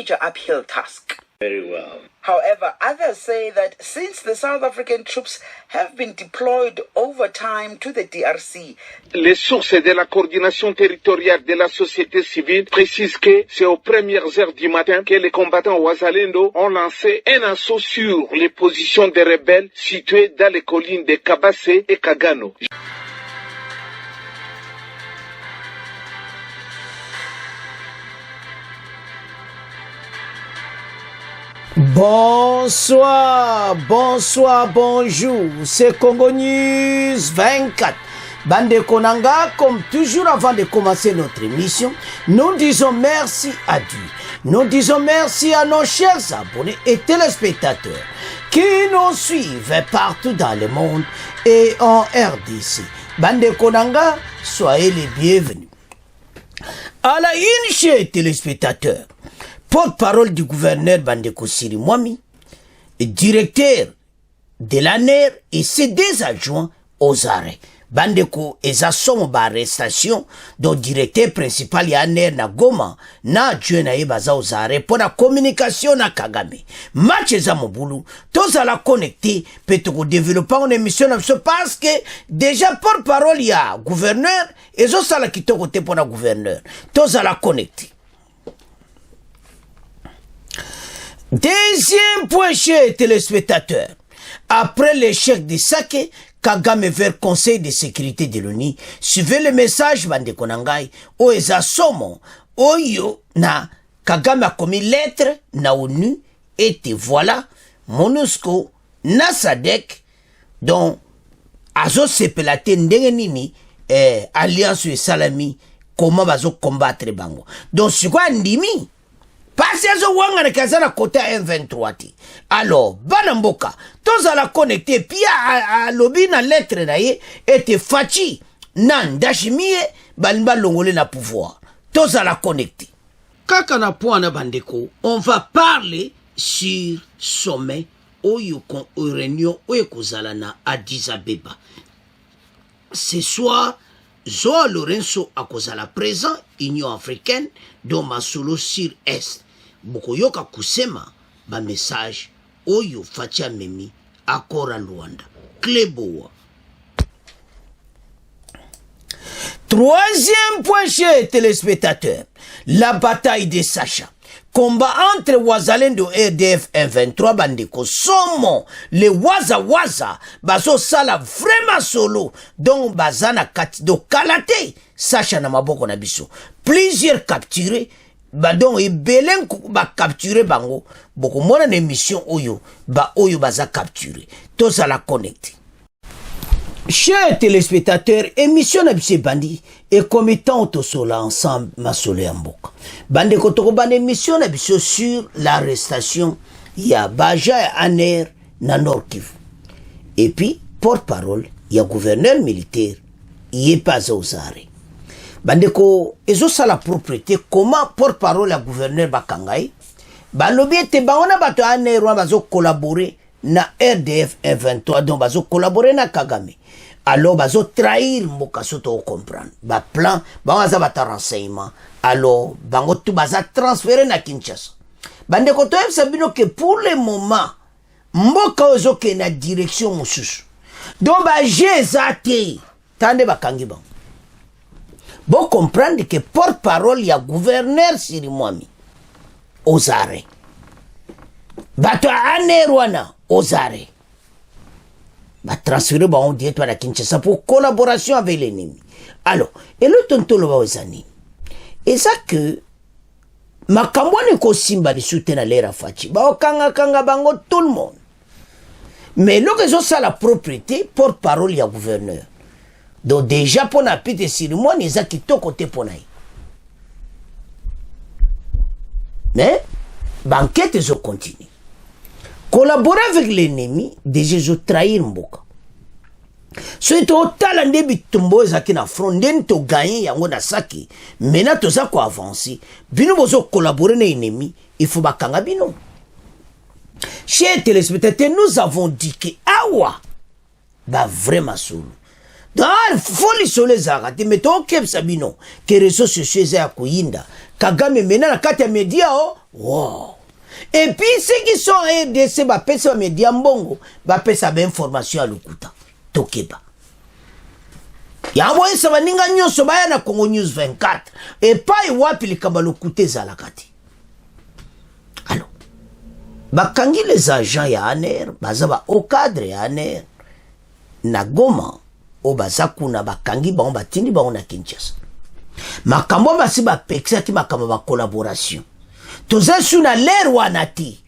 major uphill task. Very well. However, others say that since the South African troops have been deployed over time to the DRC, les sources de la coordination territoriale de la société civile précisent que c'est aux premières heures du matin que les combattants Wazalendo ont lancé un assaut sur les positions des rebelles situées dans les collines de Kabassé et Kagano. Bonsoir, bonjour, c'est Congo News 24. Bande Konanga, comme toujours avant de commencer notre émission, nous disons merci à Dieu. Nous disons merci à nos chers abonnés et téléspectateurs qui nous suivent partout dans le monde et en RDC. Bande Konanga, soyez les bienvenus. À la une, chers téléspectateurs, porte-parole du gouverneur Bandeko Siri Mwami, directeur de l'ANER et ses deux adjoints aux arrêts. Bandeko ezasomo ba arrestation do directeur principal ya ANER na Goma na adjoint na yebaza aux arrêts pour la communication na Kagame. Match eza mobulu, tous à la connecter, peut-être qu'on développe une émission parce que déjà porte-parole ya gouverneur, ezo sala kito côté pour la gouverneur. Tous à la connecter. Deuxième point, chers téléspectateurs. Après l'échec de Sake, Kagame vers Conseil de sécurité de l'ONU, suivez le message Bande Konangai, o eza somo, oyo na Kagame a commis lettre na ONU, et voilà, MONUSCO, na SADC, dont azo sepelate ndenge nini, alliance et salami, comment bazo combattre bango. Donc, c'est quoi ndimi? Parce que wanga na kazana côté M23 ti. Alors, banamboka, tous à la connecter, puis à lobby na lettre na ye, et fachi, nan dashimie, banba longole na pouvoir. Tous à la connecter. Kaka na poana bandeko, on va parler sur sommet, oyokon, réunion, oyokozala na Addis Abeba. Ce soir, Zoa Lorenzo akozala présent, Union africaine, dont Masolo sur Est. Bokoyoka kusema ba message oyo facha memi akora Luanda. Kleboa. Troisième point, chers téléspectateurs, la bataille de Sacha. Combat entre Wazalendo et RDF M23 Bandeko Somo, les Waza baso sala vraiment solo, donc bazana kati do kalate Sacha na maboko na biso. Plusieurs capturés, badon e belen ba capturé bango, boko mona na émission oyo baza capturé. Tous à la connecter. Chers téléspectateurs, émission na bise bandi et commettant autosola ensemble masole amboka. Bande kotoko ban émission na bise sur l'arrestation ya Baja et ANER na Nord Kivu. Et puis porte-parole ya gouverneur militaire y est pas aux arrêts. Bande ko ezo sala propriété comment porte-parole ya gouverneur bakangai balobi te baona bato ANER wa bazo collaborer na RDF M23 donc bazo collaborer na Kagame. Alors bazo trahir mboka soto comprendre. Ba plan, ba waza bata renseignement. Alors bango tu baza transférer na Kinshasa. Bande ko toyeb sabino que pour le moment mboka ozo ke na direction mususu. Donc ba jezate tande bakangi bango. Bon comprendre que porte-parole ya gouverneur Siri Mwami aux arrêts. Bato ANER wana aux arrêts. Va transférer on dit à la Kinshasa pour collaboration avec l'ennemi. Alors, et le tonton le va aux années. Et ça que makamwane ko simba de soutenir l'era fachi. Ba kanga bango tout le monde. Mais le réseau ça la propriété porte-parole ya gouverneur. Donc déjà pour na pite Siri Mwami ils a qui to côté ponai. Mais banquette zo continue. Collaborer avec l'ennemi, déjà je trahir mboka. C'est total en début tombo zaki na front den to gagner yango na saki. Maintenant to za ko avancer. Bino bozo collaborer na ennemi, il faut bakanga bino. Chers téléspectateurs, nous avons dit que awa ba vraiment solo. dar foli sole zakati mais to kep sabino que réseaux sociaux za kuyinda Kagame mena na kati ya media oh wow. Et puis ceux qui sont RDC ba pesa media mbongo ba pesa ba information à lokuta tokeba yamoye sabaninga nyonso baya na Congo News 24 et pas wapi likaba lokuta za kati. Alors bakangi les agents ya ANER bazaba au cadre ya ANER na Goma o bazakuna bakangi ba batindi ba na Kinshasa makambo basi ba pexati makambo ba collaboration toza suna l'air wanati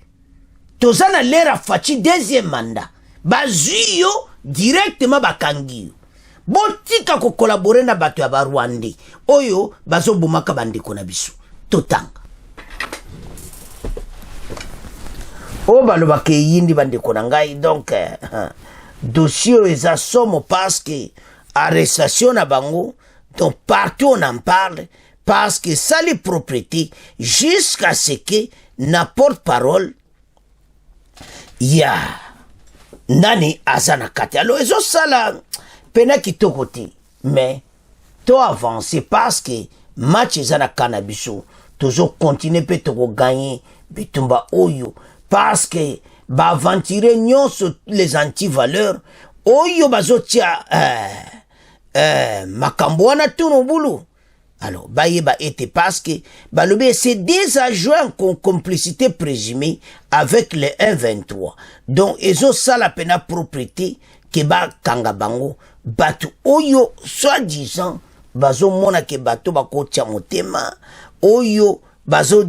toza na l'air afachi deuxième mandat bazuyo directement bakangi botika ko collaborer na bato ya ba Rwanda oyo bazo bomaka bandeko na biso totanga o baloba ke yindi bandeko na ngai donc dossier eza somo parce que arrestation na bango donc partout on en parle parce que ça les propriétés jusqu'à ce que na porte-parole ya nani azana kati alors ezo sala pena kitoko te mais to avancer parce que match ezana cannabis toujours continuer pe to gagner bitumba oyo parce que ba aventurer nyonso les anti-valeurs oyo bazotia makambo wana tuno bulu. Alors bayeba était parce que balobe c'est des agents en complicité présumée avec les 123 donc ezo sala pena propriété ke ba kanga bango batu oyo soi-disant bazo mona ke bato bakotia motema oyo bazo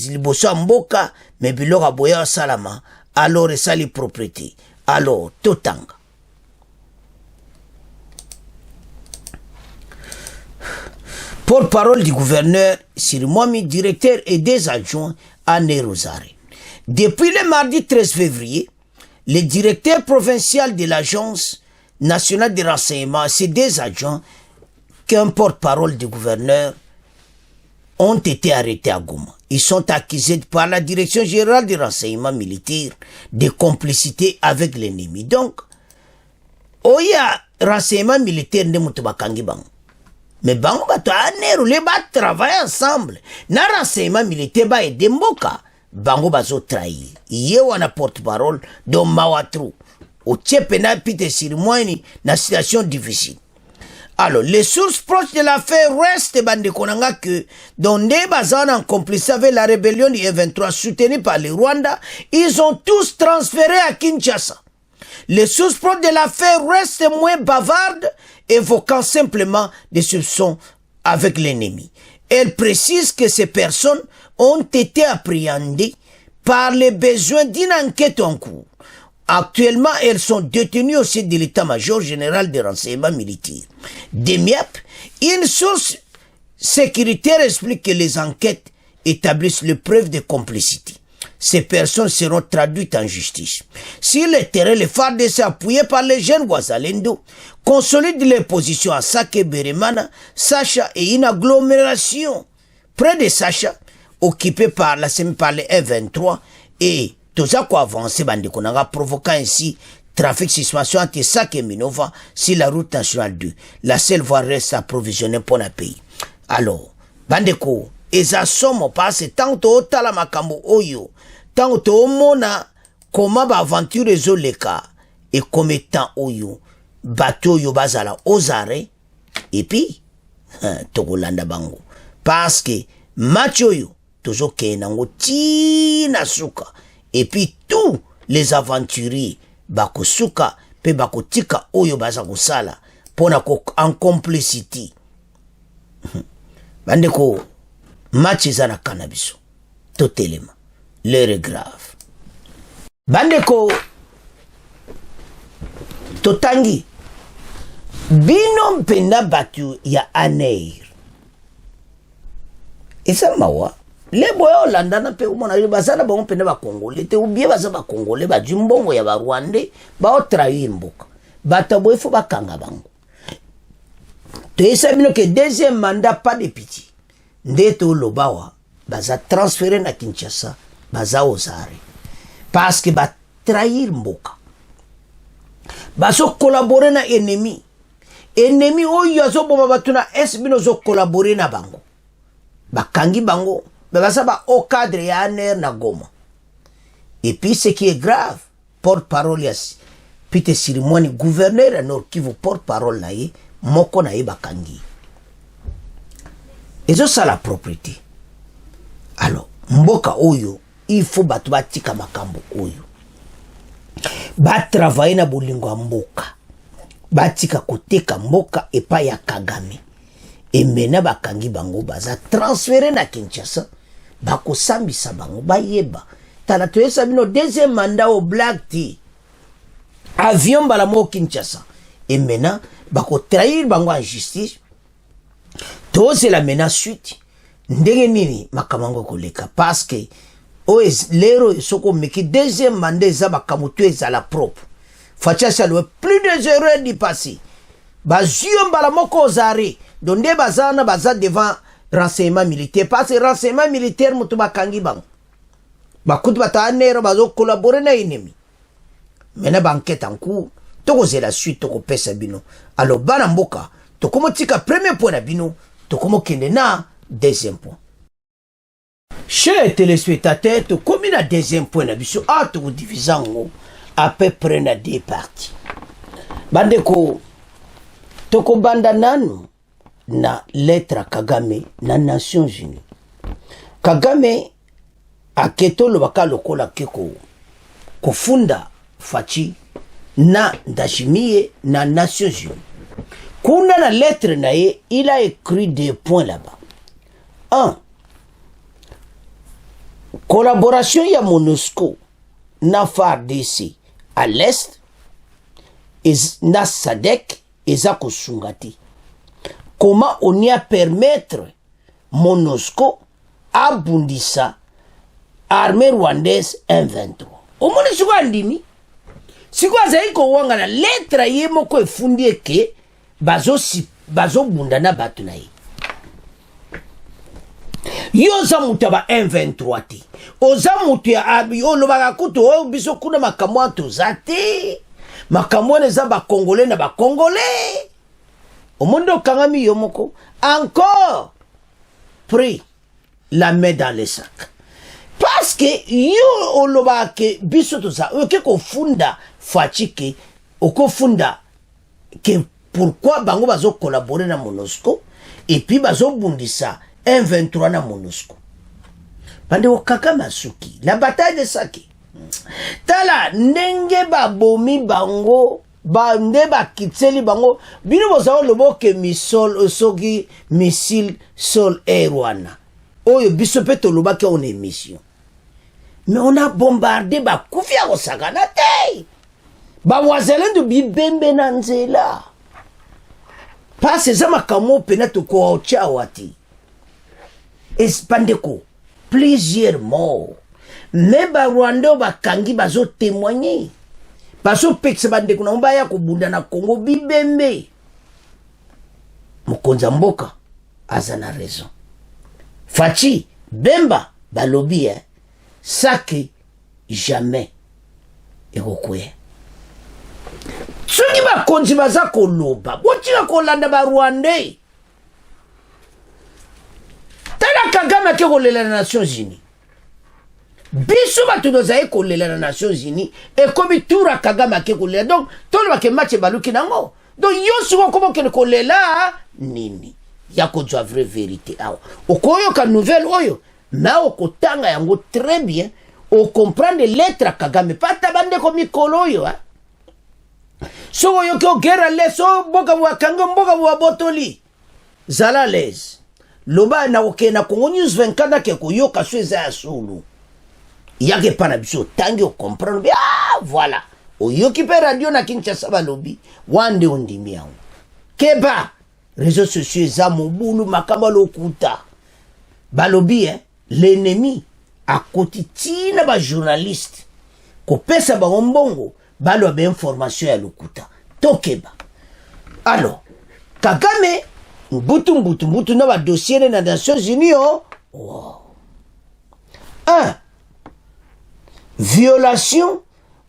liboso mboka mais biloko boya salama alors esali propriété alors totanga. Porte-parole du gouverneur Sirimwami, directeur et des adjoints à Nerozare. Depuis le mardi 13 février, le directeur provincial de l'Agence nationale de renseignement, ces deux adjoints, qu'un porte-parole du gouverneur, ont été arrêtés à Goma. Ils sont accusés par la direction générale du renseignement militaire de complicité avec l'ennemi. Donc, oya renseignement militaire ne mutubakangi bango. Mais bango bato aneru le ba travailler ensemble. Na renseignement militaire ba edemboka. Bango bazo trahir. Ye wana porte-parole do mawatru. O tchepe na pite Sirimwami na situation difficile. Alors, les sources proches de l'affaire restent bande konanga que Donde Bazana en complicité avec la rébellion du E23 soutenue par le Rwanda, ils ont tous transféré à Kinshasa. Les sources proches de l'affaire restent moins bavardes, évoquant simplement des soupçons avec l'ennemi. Elle précise que ces personnes ont été appréhendées par les besoins d'une enquête en cours. Actuellement, elles sont détenues au sein de l'état-major général des renseignements militaires. De MEP, une source sécuritaire explique que les enquêtes établissent les preuves de complicité. Ces personnes seront traduites en justice. Sur le terrain, les FARDC appuyés par les jeunes Wazalendo consolident les positions à Sake Beremana, Sacha et une agglomération près de Sacha, occupée par les F-23 et tout ça quoi avancer bandeko nanga provoquant ainsi trafic suspension entre Sake et Minova sur la route nationale 2. La seule voie reste approvisionnée pour le pays. Alors, bandeko, eza somo passe tant to tala makambo oyo, tant to mona comment ba aventure ezoleka et comme temps oyo bateau yo bazala ozare et puis tokolanda bango parce que match oyo tozoke nango tina suka. Et puis tous les aventuriers bakosuka pe bakotika oyo baza kosala pona ko en complicité. Bandeko match ezana cannabis totalement l'heure est grave. Bandeko totangi bino mpenda batu ya ANER esa mawa le boyo landana pe umona bazana ba mpenda ba Congolais te ubie baza ba Congolais ba jimbongo ya ba Rwandais ba otrahir mboka bata boyfo bakanga bango te esa bino ke deuxième mandat pas de pitié ndeto lobawa baza transféré na Kinshasa baza ozare parce que ba trahir mboka baso collaborer na ennemi ennemi oyo azoboma bato na est bino ozokolabore na bango bakangi bango baza ba au cadre ya ANR na Goma. Et puis ce qui est grave, porte-parole ya Peter Sirimwani, gouverneur à Nord Kivu, porte-parole na ye moko na ye bakangi. Et ça la propriété. Alors mboka oyo il faut bato batika makambo oyo ba travailler na bolingo ya mboka batika koteka mboka epa ya Kagame emena bakangi bango baza transféré na Kinshasa bakosambisa bango bayeba tala toyesa bino deuxième mandat au Black Tea avion bala mo Kinshasa emena bako trahir bango en justice tose la mena suite ndenge nini makamango koleka parce que lero soko meki deuxième mandat za bakamutu ezala propre facha salwe plus de 0 heures di passé bazio mbala moko ozare donde bazana baza devant renseignement militaire parce que renseignement militaire mutu bakangi bango bakutu batanero bazo collaborer na ennemi mena banquette en cours toko zela suite toko pesa bino alors bana mboka tokomo tika premier point na bino tokomo kende na deuxième point. Chers téléspectateurs, tu comme la deuxième point na biso a tu divisant à peu près na deux parties. Bandeko toko banda nanu na lettre Kagame na Nations Unies. Kagame aketo lobaka lokola keko kofunda fachi na Ndashimie na Nations Unies. Kuna na lettre na ye, il a écrit des points là-bas. 1. Collaboration ya MONUSCO na FARDC à l'est na SADC eza kosungati. Comment on y a permettre MONUSCO abundisa armée rwandaise M23. Omoni siko andimi siko azaiko wanga na lettre ye moko efundi eke bazo bunda na batu na ye. Yo za mutu ya ba M23 te. Oza mutu ya abi olobaka kutu oyo biso kuna makamwa toza te. Makamwa neza ba Congolais na ba Congolais. Omondo kangami yo moko encore pris la main dans le sac. Parce que yo olobaka ke biso toza oke ko funda fatike oko funda que pourquoi bango bazo collaborer na MONUSCO et puis bazo bundisa M23 na MONUSCO. Pande Kagame Suki, la bataille de Saki. Tala ndenge babomi bango, bande bakitseli bango, bino bozao lobo ke misol soki missile sol air wana. Oyo biso pe to loba ke on émission. Mais on a bombardé ba kufia ko sagana te. Ba wazelendo bibembe na nzela. Parce za makamo pena to ko chawati. Espandeko plusieurs morts. Mais ba Rwanda bakangi bazo témoigner. Bazo pekse bandeko na mbaya ko bunda na Congo bibembe. Mokonza mboka azana raison. Fachi Bemba balobi saki jamais ekokuye. Soki bakonzi baza koloba botika kolanda ba Rwandais. Tala Kagame ke kolela na Nations Unies. Biso batu dozaye kolela na Nations Unies et comme toura Kagame ke kolela. Donc tolo ba ke match baluki nango. Donc yo suko komo ke kolela nini. Yako jwa vraie vérité awa. Okoyo ka nouvelle oyo na okotanga yango très bien. O comprendre lettre Kagame pata bande ko mikolo yo ha. So yo ko guerre leso boka wa kango mboka wa botoli. Zala les. Loba na oke na Congo News 24 ke ko yoka sweza ya sulu. Yake pana biso tangi o comprendre bien voilà. O yoki pe radio na Kinshasa balobi wande ondimi yango. Keba réseaux sociaux za mobulu makamba lokuta. Balobi l'ennemi a kotitina ba journaliste ko pesa ba mbongo balo ba information ya lokuta. Tokeba. Alors Kagame mbutu na ba dossier na Nations Unies wow. 1. Violation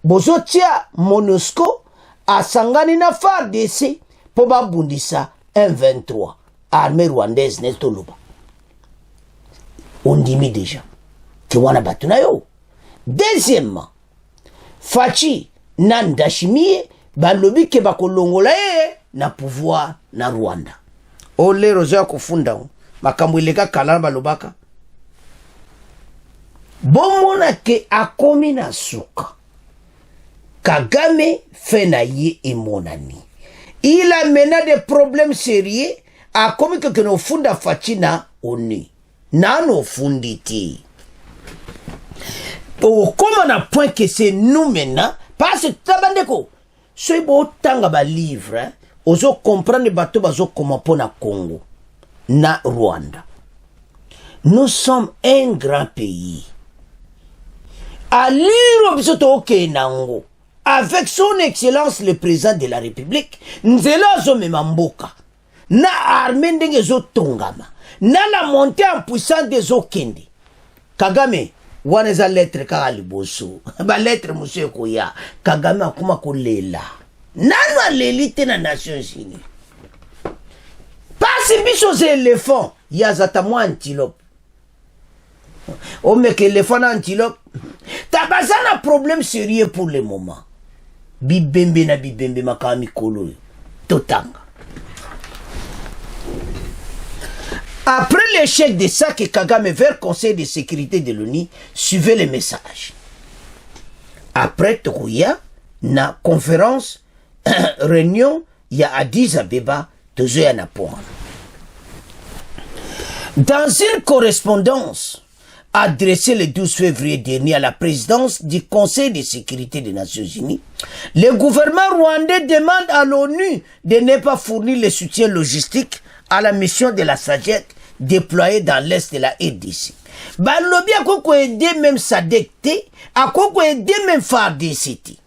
bozotia MONUSCO asangani na FARDC po babundisa M23 armée rwandaise ne toloba on dimi déjà ki wana batu na yo. Deuxièmement, Faci na Ndashimie balobi ke bakolongola ye na pouvoir na Rwanda. O lero zo ya kufunda makambo ileka kala balobaka. Bomona ke akomi na suka. Kagame fait na ye emonani. Il a mené des problèmes sérieux akomi ke no funda Faci na ONU. Nano funditi. Comment on a point que c'est nous maintenant, parce que tabandeko, ce beau tanga ba livre, ozo comprendre bateau bazo comment pour na Congo, na Rwanda. Nous sommes un grand pays. À l'iro bisoto oke nango, avec son excellence le président de la République, nzela zo memamboka, na armée ndenge zo tongama, na la montée en puissance des okende. Kagame, waneza lettre kaka liboso ba lettre monsieur koya Kagame akuma kolela nanu aleli te na Nations Unies pasi biso ze éléphant yazata mwa antilope omeke éléphant na antilope tabazana problème sérieux pour le moment bibembe na bibembe makama mikolo totanga. Après l'échec de ça que Kagame vers Conseil de sécurité de l'ONU, suivait les messages. Après Tokuya, na conférence, réunion, il y a Addis Abeba, toujours à Napouan. Dans une correspondance adressée le 12 février dernier à la présidence du Conseil de sécurité des Nations Unies, le gouvernement rwandais demande à l'ONU de ne pas fournir le soutien logistique à la mission de la SADC déployée dans l'est de la RDC. Balobi a koko aidé même SADC, a koko aidé même FARDC.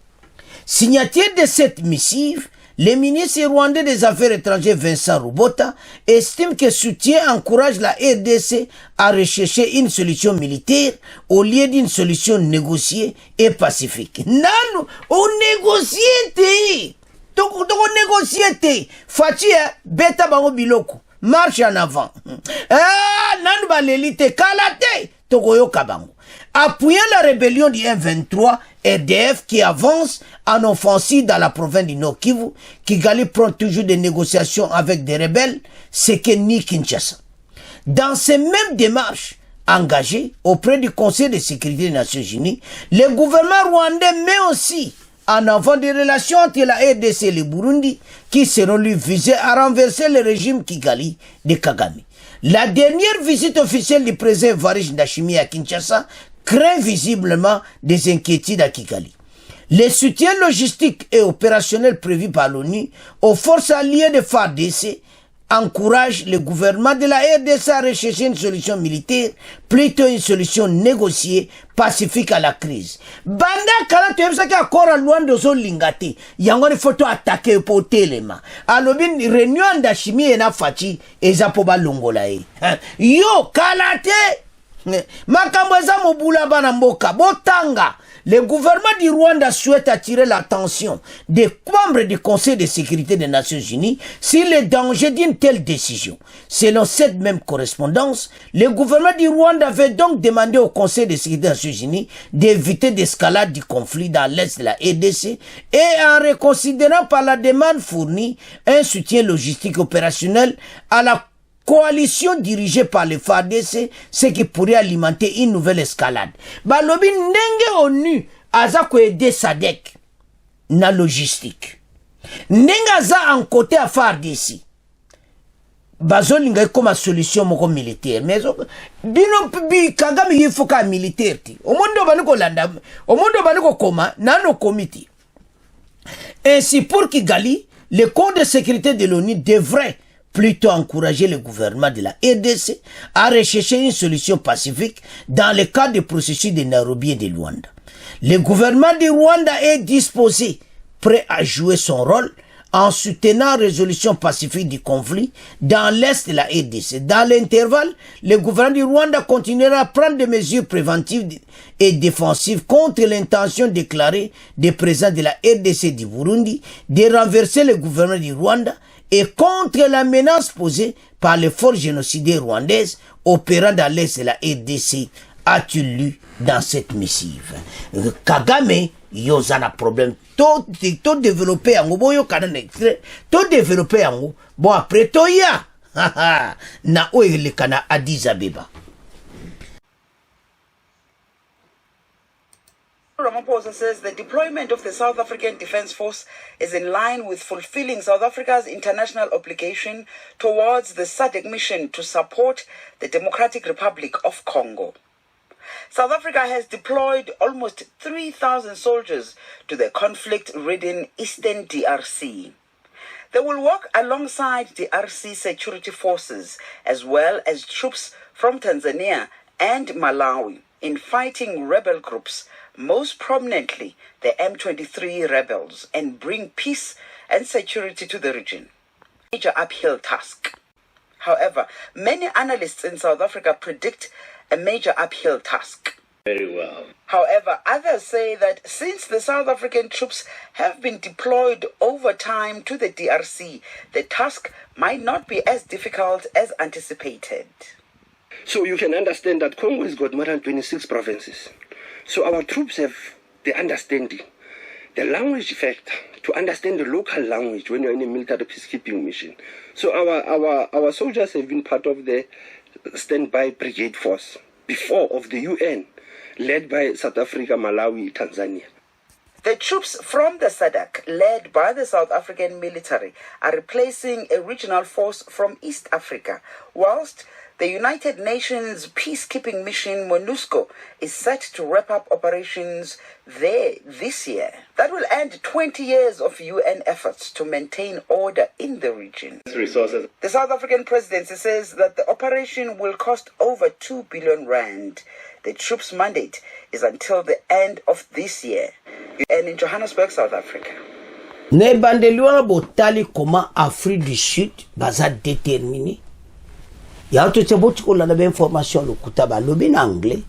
Signataire de cette missive, le ministre rwandais des Affaires étrangères Vincent Rubota estime que soutien encourage la RDC à rechercher une solution militaire au lieu d'une solution négociée et pacifique. Non, on négocie. Toko négocier Faci beta bango biloko marche en avant nanu balelite kalate toko yoka bango appuyant la rébellion du M23 RDF qui avance en offensive dans la province du Nord Kivu. Kigali prend toujours des négociations avec des rebelles, ce que ni Kinshasa. Dans ces mêmes démarches engagées auprès du Conseil de sécurité des Nations Unies, le gouvernement rwandais met aussi en avant des relations entre la RDC et le Burundi qui seront lui visés à renverser le régime Kigali de Kagame. La dernière visite officielle du président Evariste Ndayishimiye à Kinshasa craint visiblement des inquiétudes à Kigali. Le soutien logistique et opérationnel prévu par l'ONU aux forces alliées de FARDC encourage le gouvernement de la RDC à rechercher une solution militaire, plutôt une solution négociée, pacifique à la crise. Banda kala tu ebisa ki akora luando zo lingate, yango ni photo attaquer pour telema. Alobin réunion Ndayishimiye na Faci eza po ba longola e. Yo kalate makambo eza mobula bana mboka botanga. Le gouvernement du Rwanda souhaite attirer l'attention des membres du Conseil de sécurité des Nations Unies sur les dangers d'une telle décision. Selon cette même correspondance, le gouvernement du Rwanda avait donc demandé au Conseil de sécurité des Nations Unies d'éviter l'escalade du conflit dans l'est de la RDC et en reconsidérant par la demande fournie un soutien logistique opérationnel à la coalition dirigée par les FARDC, ce qui pourrait alimenter une nouvelle escalade. Balobi ndenge ONU aza ko aider SADC na logistique. Ndenge aza en côté à FARDC. Bazolinga comme solution moko militaire. Mais bino bi Kagame yifuka militaire ti. Omondo baniko landa, omondo baniko koma nano comité. Ainsi pour Kigali, le Conseil de sécurité de l'ONU devrait plutôt encourager le gouvernement de la RDC à rechercher une solution pacifique dans le cadre du processus de Nairobi et de Luanda. Le gouvernement du Rwanda est disposé, prêt à jouer son rôle en soutenant la résolution pacifique du conflit dans l'est de la RDC. Dans l'intervalle, le gouvernement du Rwanda continuera à prendre des mesures préventives et défensives contre l'intention déclarée des présidents de la RDC du Burundi de renverser le gouvernement du Rwanda et contre la menace posée par les forces génocidaires rwandaises opérant dans l'est de la RDC, as-tu lu dans cette missive. Kagame, yozana problème. Tout développé en Gobo, tout développé en Gobo. Bon, après, toya. Na oe kana Addis Abeba. Ramaphosa says the deployment of the South African Defence Force is in line with fulfilling South Africa's international obligation towards the SADC mission to support the Democratic Republic of Congo. South Africa has deployed almost 3,000 soldiers to the conflict-ridden Eastern DRC. They will work alongside DRC security forces as well as troops from Tanzania and Malawi in fighting rebel groups, most prominently the M23 rebels, and bring peace and security to the region. Major uphill task. However, many analysts in South Africa predict a major uphill task. Very well. However, others say that since the South African troops have been deployed over time to the DRC, the task might not be as difficult as anticipated. So you can understand that Congo has got more than 26 provinces. So our troops have the understanding, the language factor, to understand the local language when you're in a military peacekeeping mission. So our soldiers have been part of the standby brigade force before of the UN, led by South Africa, Malawi, Tanzania. The troops from the SADC, led by the South African military, are replacing a regional force from East Africa, whilst the United Nations peacekeeping mission MONUSCO is set to wrap up operations there this year. That will end 20 years of UN efforts to maintain order in the region. Resources. The South African presidency says that the operation will cost over 2 billion rand. The troops' mandate is until the end of this year. UN in Johannesburg, South Africa. Ne bandeliwa botali comment Afrique du Sud baza déterminé. Ya to teboti ko la information le kutaba lobi en anglais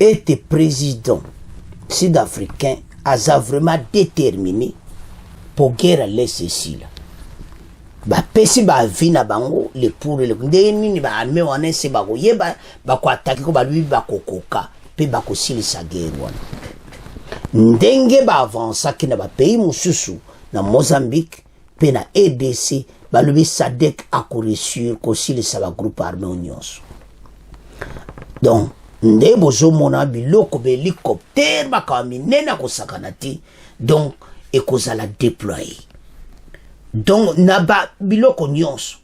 était président sud-africain a vraiment déterminé pour guerre les Cécile. Ba pesi ba vina bango le pour le ndeni ba armé wana se ba ko yeba ba ko attaquer ko ba lui ba kokoka pe ba ko silisa guerre wana. Ndenge ba avancer ki na ba pays mususu na Mozambique pe na RDC ba lobi SADC a réussir ko silisa ba groupe armé nyonso. Donc nde bozo mona biloko be hélicoptère ba ka minena ko sakanati donc e ko la déployer. Donc naba biloko nyonso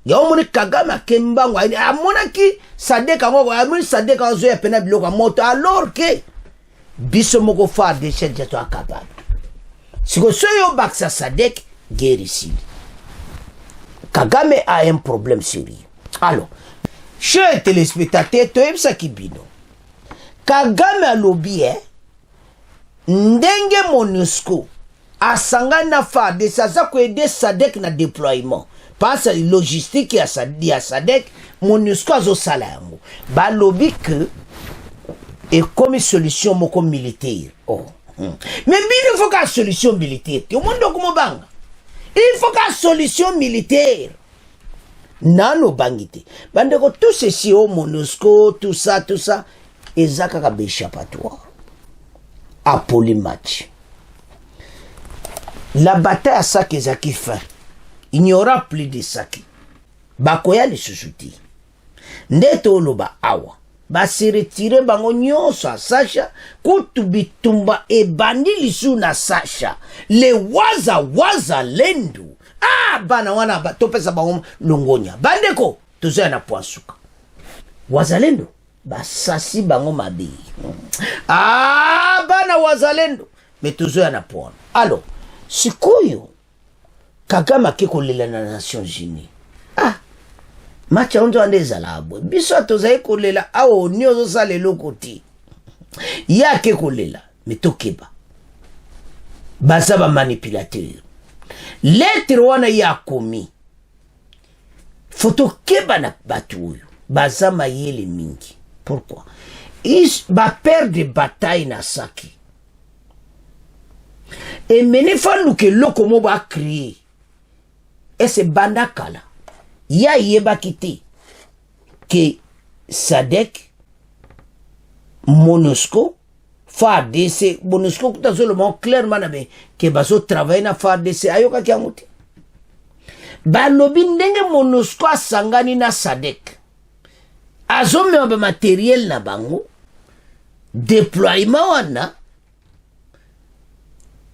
ya omoni Kagame akembango amonaki SADC ngo amoni SADC azo ya pena biloko moto alors que biso moko fa déchet jato akapable siko soyo baksa SADC guerre ici. Kagame a un problème sérieux. Alors chers téléspectateurs toyebisa kibino Kagame alobi ndenge MONUSCO asanga na fa de saza ko aider SADC na déploiement parce logistique ya SADC MONUSCO azo sala yango ba lobby que et comme solution moko militaire mais il faut qu'une solution militaire tout le monde comme banga il faut qu'une solution militaire nano bangité bande ko tout ceci au MONUSCO tout ça ezaka ka échappatoire à polymatch. La bataille à Saki Zaki fin. Il n'y aura plus de Saki. Bakoya le susouti. Neto loba awa. Ba se retire bango nyonso a Sacha. Kutu bitumba e bandi lisu na Sacha. Le waza lendu. Ah bana wana ba topesa bango longonya. Bandeko tozo na poisuka. Wazalendo ba sasi bango mabi. Ah bana wazalendo. Mais tozo na poana. Alors sikoyo Kagame akekolela na Nations Unies. Ah macha ondo andezala abwe biso atozaye kolela awo nyozo sale lokoti ya akekolela metokeba baza ba manipulateur lettre wana ya komi photo keba na batu oyo baza mayele mingi. Pourquoi ils ba perdre bataille na Saki. Et mene falu que loko mo ba créer ese banda kala ya yeba kite ke SADC MONUSCO FARDC MONUSCO kuta seulement clairement nabe ke baso travailler na FARDC ayoka kiamuti balobi ndenge MONUSCO asangani na SADC azomema ba matériel na bango déploiement wana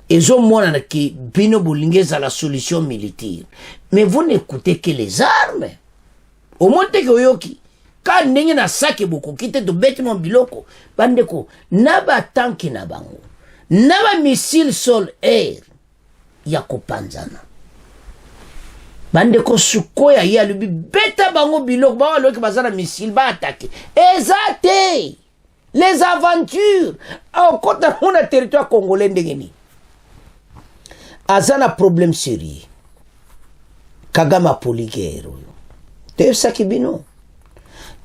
ezomona ki bino bolingeza la solution militaire mais vous n'écoutez que les armes au moins que oyoki ka ndenge na saki boko kite to betement biloko bandeko na ba tanki na bango na ba missile sol air ya kopanzana bandeko sukoya ya lubi beta bango biloko ba loki bazana missile ba attaquer ezate les aventures au côté de territoire congolais ndengeni azana problème sérieux Kagame poligero te saki bino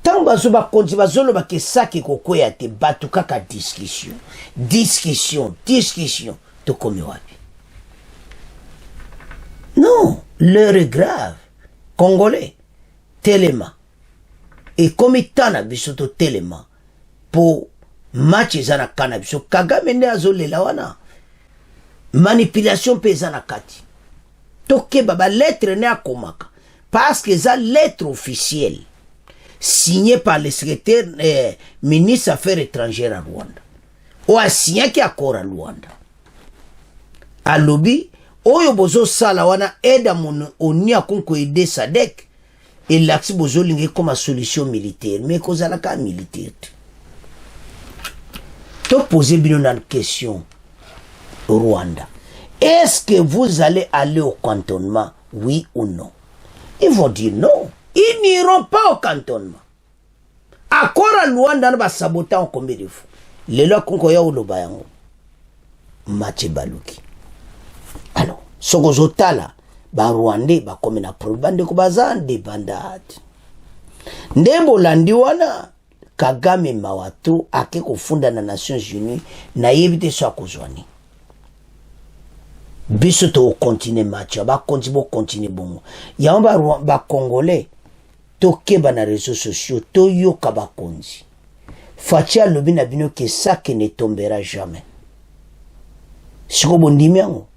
tant bazo ba konti bazolo ba ke saki kokoya te batu kaka discussion to komi wapi non l'heure est grave congolais telema et comme tana biso to telema pour match ezana kana biso Kagame nde azolela wana manipulation pezana kati toke baba lettre ne akomaka parce que ça lettre officielle signée par le secrétaire ministre affaires étrangères à Rwanda ou a signé qui accord à Rwanda alobi oyo bozo sala wana aide mon oni akonko aider SADC et l'axe bozo lingi comme solution militaire mais kozala ka militaire to poser bien une question Rwanda. Est-ce que vous allez aller au cantonnement, oui ou non? Ils vont dire non. Ils n'iront pas au cantonnement. Accord à Rwanda va saboter en combien de fois? Les lois qu'on koya ou le bayango. Mathieu Baluki. Alors, ce que je là, ba Rwandais, ba comme na problème de kubazande bandade. Ndembo landiwana. Kagame Mawatu ake kufunda na Nations Unies na yebite so akozwani biso to continue match ba continue bongo yamba ba congolais to keba na réseaux sociaux to yoka ba konzi fatia lobi na bino que ça qui ne tombera jamais siko bondimi yango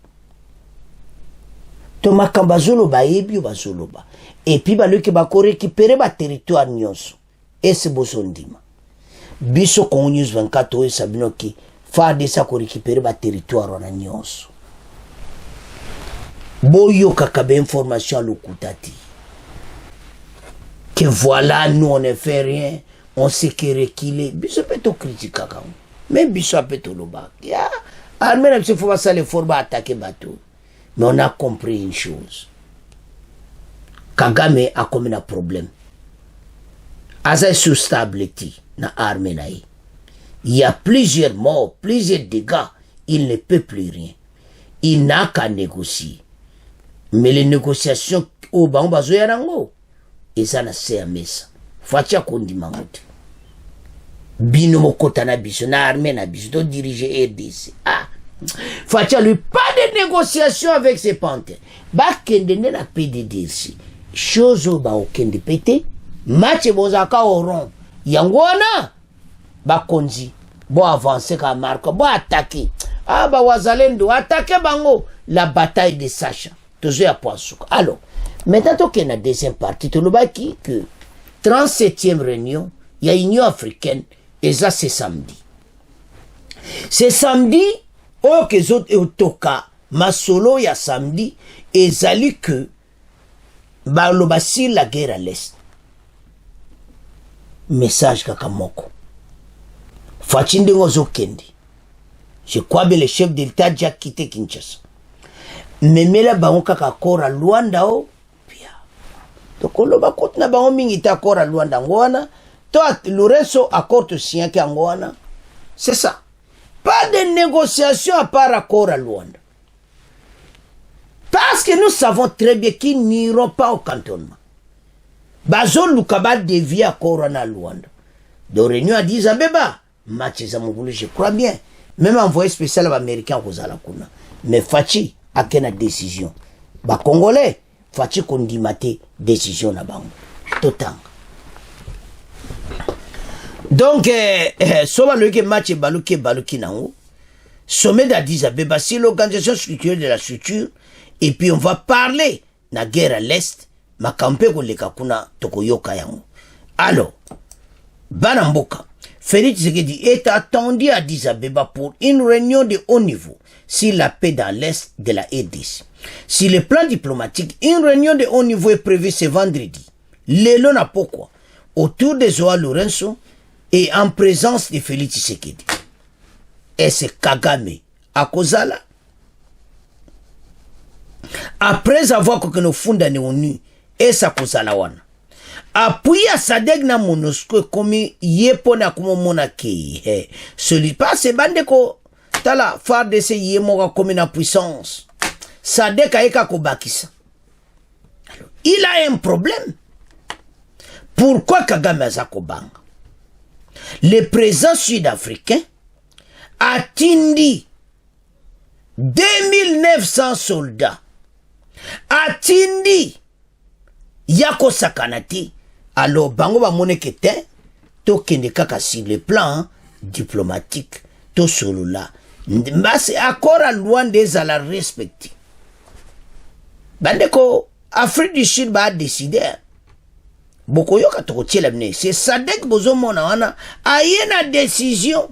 to makamba zolo ba yebi ba zolo ba et puis ba loki ba ko récupérer ba territoire nyonso ese bosondima biso Congo News 24 oyo sabino ki FARDC ko récupérer ba territoire na nyonso boyo kakabe information lokutati que voilà nous on ne fait rien on sait que reculer biso peut critiquer quand mais biso peut to loba ya armée se faut pas ça les forba attaquer bateau mais on a compris une chose Kagame a comme un problème Asa sous-stability na armée naï. Il y a plusieurs morts, plusieurs dégâts. Il ne peut plus rien. Il n'a qu'à négocier. Mais les négociations au bas bazo yarango. Et ça n'a pas messa. Fatia kondi mangote. Bino mokota na biso na armée na biso to diriger RDC. Ah. Fatia lui pas de négociation avec ses panthères. Ba kende na PDDC. Chose au ba okende pété. Match bozaka oron yangwana bakonzi bo avancer ka marque bo attaquer ba wazalendo attaquer bango la bataille de Sacha tozo ya poisuka. Alors maintenant que na deuxième partie to lobaki que 37e réunion ya Union africaine et ça c'est samedi que zot otoka masolo ya samedi ezali que ba lobasi la guerre à l'est. Message kakamoko Fachinde ngozo kendi. Je crois que le chef de l'État a déjà quitté Kinshasa. Memela bango kaka kora Luanda o pia. Donc on va continuer bango mingi ta kora Luanda ngwana. Toi Lorenzo accorde sien ki ngwana. C'est ça. Pas de négociation à part accord à Luanda. Parce que nous savons très bien qu'ils n'iront pas au cantonnement. Bazon Lukaba dévie à Corona Luanda. De réunion à 10 Abeba. Match Zamoubulu, je crois bien. Même envoyé spécial américain aux Alakuna. Mais Fachi a qu'une décision. Ba Congolais, faci kondimate décision na bango totanga. Donc soba loike match baluki nango sommet d'Addis Abeba, c'est l'organisation structurelle de la structure, et puis on va parler na guerre à l'est makampe ko leka kuna tokoyoka yango. Alors Banamboka Félix Tshisekedi est attendu à Addis Abeba pour une réunion de haut niveau sur la paix dans l'est de la RDC. Sur le plan diplomatique, une réunion de haut niveau est prévue ce vendredi. Lelo na pourquoi autour de Joao Lourenço et en présence de Félix Tshisekedi. Et c'est Kagame Akozala. Après avoir que nous fondons l'ONU, et sa Kozala wana. Après à Sadek na Monusco comme yepona comme monaki. Celui pas c'est bande ko tala phare de ce yemoga comme na puissance. Sadek a eka ko bakisa. Alors, il a un problème. Pourquoi Kagame Azakobanga? Le président sud-africain a tindi 2900 soldats. A tindi Yako Sakanati. Alors, bango ba moneke te to kende kaka sur le plan diplomatique to solo là. Mbase accord à loin des à la respecter. Bandeko Afrique du Sud ba décider. Bokoyo katoko mne c'est Sadek bozo mona wana ayena décision.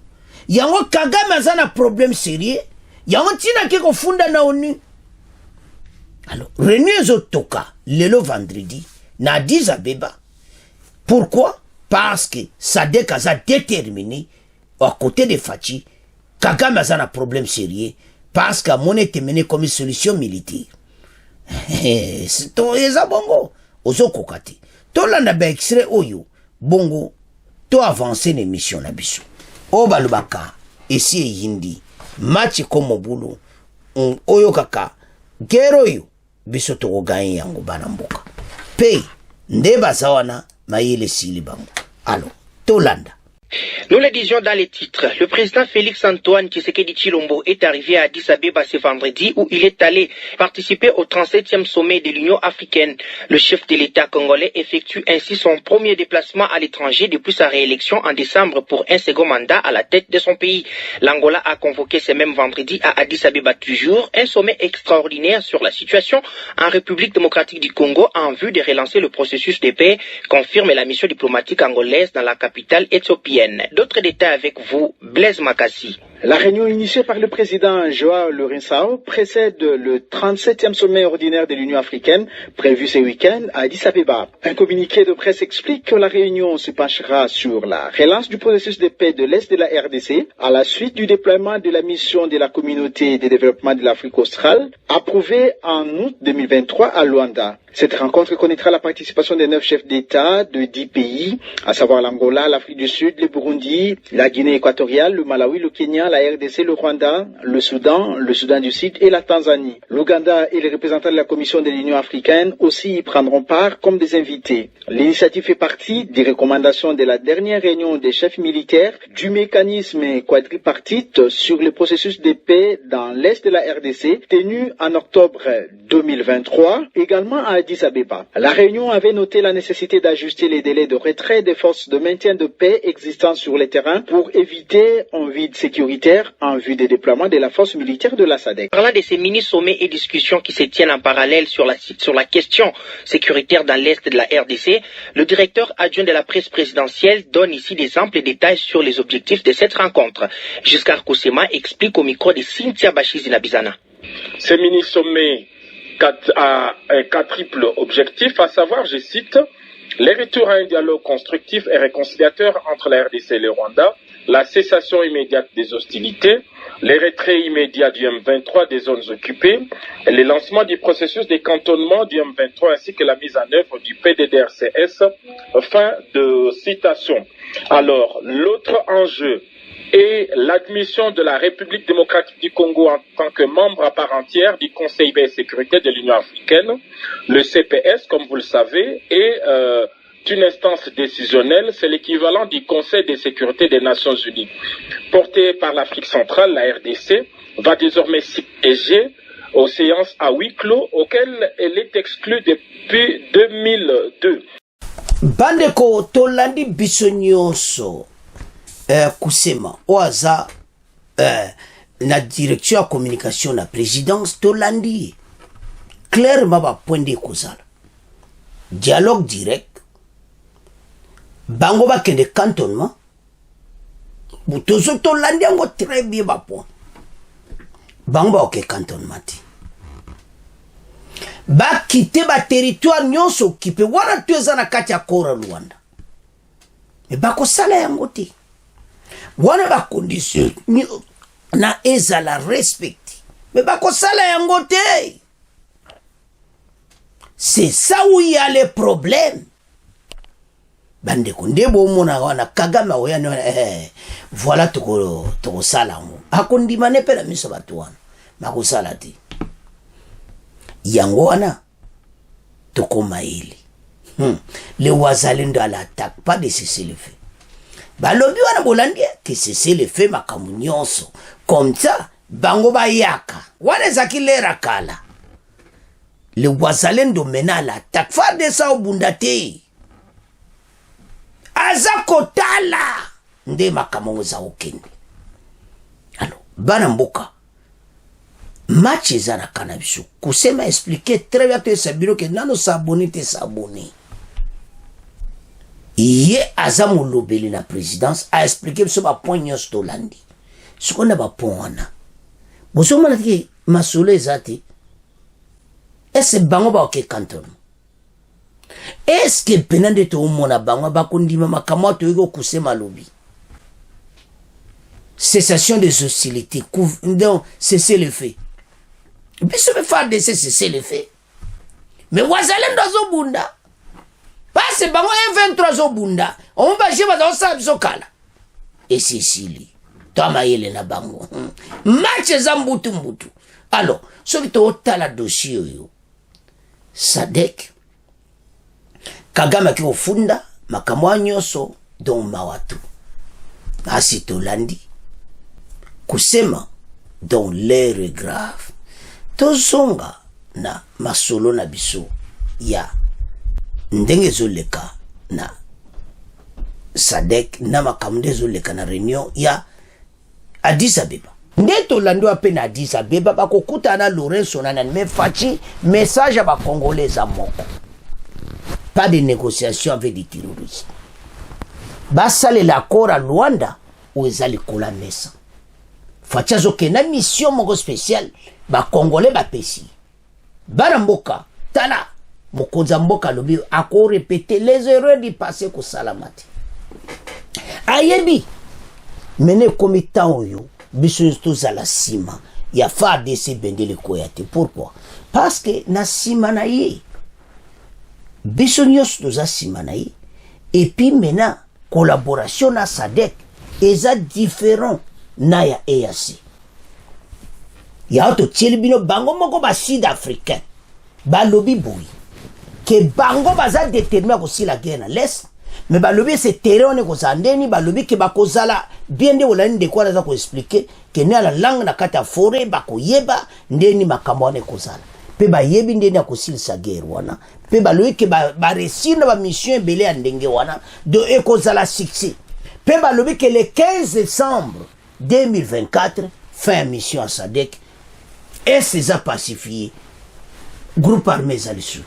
Yango Kagame azana problème sérieux. Yango tina kiko funda na ONU. Alors, réunion zotoka lelo vendredi na Addis Abeba. Pourquoi? Parce que Sadek a déterminé à côté de Fachi Kagame a un problème sérieux parce qu'à mon été mené comme une solution militaire. C'est tout ça bongo ozo kokati. To landa ba extrait oyo bongo to avancer les missions na biso. O balubaka esi yindi match comme bulu oyo kaka gero yo biso to gagner yango banamboka. Pay ndeba sawana Maïle Silibango. Allô, Tolanda. Nous le disions dans les titres, le président Félix Antoine Tshisekedi Tshilombo est arrivé à Addis Abeba ce vendredi où il est allé participer au 37e sommet de l'Union africaine. Le chef de l'État congolais effectue ainsi son premier déplacement à l'étranger depuis sa réélection en décembre pour un second mandat à la tête de son pays. L'Angola a convoqué ce même vendredi à Addis Abeba toujours un sommet extraordinaire sur la situation en République démocratique du Congo en vue de relancer le processus de paix, confirme la mission diplomatique angolaise dans la capitale éthiopienne. D'autres détails avec vous, Blaise Makassi. La réunion initiée par le président Joao Lourenço précède le 37e sommet ordinaire de l'Union africaine prévu ce week-end à Addis Abeba. Un communiqué de presse explique que la réunion se penchera sur la relance du processus de paix de l'Est de la RDC à la suite du déploiement de la mission de la communauté de développement de l'Afrique australe approuvée en août 2023 à Luanda. Cette rencontre connaîtra la participation des 9 chefs d'État de 10 pays, à savoir l'Angola, l'Afrique du Sud, le Burundi, la Guinée équatoriale, le Malawi, le Kenya, la RDC, le Rwanda, le Soudan du Sud et la Tanzanie. L'Ouganda et les représentants de la Commission de l'Union africaine aussi y prendront part comme des invités. L'initiative fait partie des recommandations de la dernière réunion des chefs militaires du mécanisme quadripartite sur le processus de paix dans l'Est de la RDC, tenu en octobre 2023, également à Addis Abeba. La réunion avait noté la nécessité d'ajuster les délais de retrait des forces de maintien de paix existant sur le terrain pour éviter un vide sécuritaire en vue des déploiements de la force militaire de la SADC. Parlant de ces mini-sommets et discussions qui se tiennent en parallèle sur la question sécuritaire dans l'Est de la RDC, le directeur adjoint de la presse présidentielle donne ici des amples détails sur les objectifs de cette rencontre. Giscard Koussema explique au micro de Cynthia Bachizi-Nabizana. Ces mini-sommets a un quadruple objectif, à savoir, je cite, les retours à un dialogue constructif et réconciliateur entre la RDC et le Rwanda, la cessation immédiate des hostilités, les retraits immédiats du M23 des zones occupées, et le lancement du processus de cantonnement du M23 ainsi que la mise en œuvre du PDDRCS. Fin de citation. Alors, l'autre enjeu est l'admission de la République démocratique du Congo en tant que membre à part entière du Conseil de sécurité de l'Union africaine. Le CPS, comme vous le savez, est une instance décisionnelle, c'est l'équivalent du Conseil de sécurité des Nations Unies. Porté par l'Afrique centrale, la RDC va désormais siéger aux séances à huis clos auxquelles elle est exclue depuis 2002. Bandeko tolandi bisonyoso kusema oaza na direction ya communication na présidence tolandi clairement ba point de kozala dialogue direct bango ba kende cantonnement butozo tolandi yango très bien ba point bango ba ok cantonnement ba quitter ba territoire nyonso occupé wana tueza na kati ya kora Luanda me ba ko sala yango te wana ba condition na ezala respect me ba ko sala yango te. C'est ça où il y a les problèmes. Bande konde bo mona wana Kagame oyana voilà toko sala ngo akondi mane pela miso batu wana mako sala te yango wana toko maili le wazalendo à l'attaque pas de cesser le feu balobi wana bolandi que cesser le feu makamu nyonso comme ça bango bayaka wana zakilera kala le wazalendo mena à l'attaque fa de ça obundate azakotala nde makamongo za okende. Alors bana mboka match ezana kanabiso kusema expliquer très bien que sabino que nano s'abonner te s'abonner ye azamu lobeli na présidence a expliquer so ba point nyos tolandi sokona ba point wana bosoma na ki masolo ezati ese bango ba ok canton. Est-ce que penande to mona bango ba kondima makamwa to yiko kusema lobi cessation des hostilités donc cesser le feu biso me faire de cesser le feu mais wazalendo zo bunda passe bango M23 zo bunda on va jeba za sa biso kala et Sicily tama yele na bango match za mbutu. Alors ce qui to tala dossier yo Sadek Kagame ki ofunda makamwa nyonso don mawatu asi tolandi kusema don l'heure grave tozonga na masolo na biso ya ndenge zoleka na Sadek na makamde zoleka na réunion ya Addis Abeba nde tolandi wa pe na Addis Abeba bakokuta na Lorenzo na me faci message ba congolais à moko. Pas de négociation avec des terroristes. Basale l'accord à Luanda où ils allaient coller messa. Fachazo kena mission moko spéciale ba congolais ba pesi. Baramboka tala mokonza mboka lobi ako répéter les erreurs du passé ko salamati. Ayebi mene komitan oyo biso tous à la sima ya fa de se bendele koyate. Pourquoi? Parce que na sima na ye Bissonios nous a simanaï et puis maintenant collaboration na Sadek est différent na ya EAC. Ya auto tchelibino bango moko ba sud-africain ba lobby boy que bango baza déterminé aussi la guerre na l'est mais ba lobby c'est terrain on ko zandeni ba lobby que ba kozala bien de olani de quoi za ko expliquer que na la langue na kata forêt ba ko yeba ndeni makambo ne kozala pe ba yebi ndeni akosilisa guerre wana pe ba loyi ke ba réussir na ba mission belé ndenge wana de ekozala succès pe ba lobi que le 15 décembre 2024 fin mission à Sadek et c'est à pacifier groupe armé za sud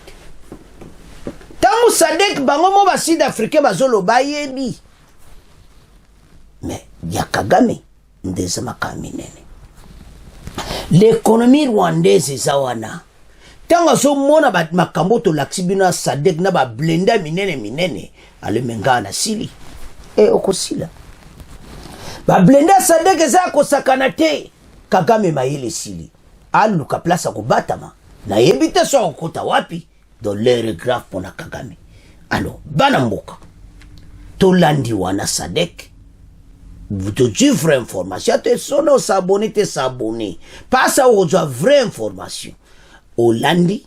tango Sadek bango mo ba sud africain bazolo ba yebi mais ya Kagame ndeza makaminene l'économie rwandaise zawana tanga so mona ba makambo to laksibina Sadek na ba blenda minene ale mengana sili okosila ba blenda Sadek za ko sakana te Kagame mayele sili aluka place ko batama na yebite so okota wapi dans l'heure grave pona Kagame. Alors bana mboka to landi wana Sadek vous te dis vraie information te sono s'abonner te s'abonner pas ça aux vraie information Olandi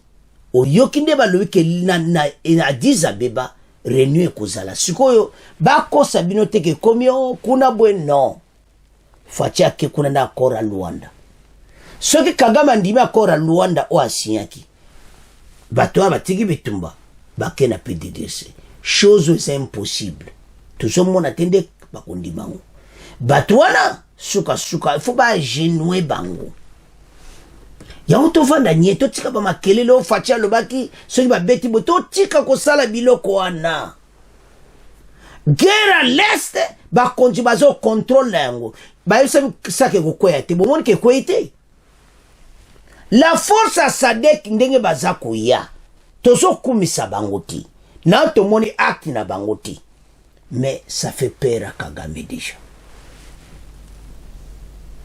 oyokinde balobi ke na Addis Abeba réunion kozala sikoyo bako sabino teke komio kuna bwe non fatia ke kuna na akora Luanda soki Kagame andimi akora Luanda o asinyaki bato batiki bitumba bakena PDDC chose est impossible tozomona tende bakondimango bato wana suka faut ba genoue bango yango tovanda nye totika bamakelele ofatia lobaki soki babeti bo totika kosala biloko wana guerre à l'est bakonzi bazo contrôle yango bayebisa sake kokwea te bomoni kekwei te la force à Sadek ndenge baza koya tozokumisa bango te na tomoni acte na bango te mais ça fait peur à Kagame déjà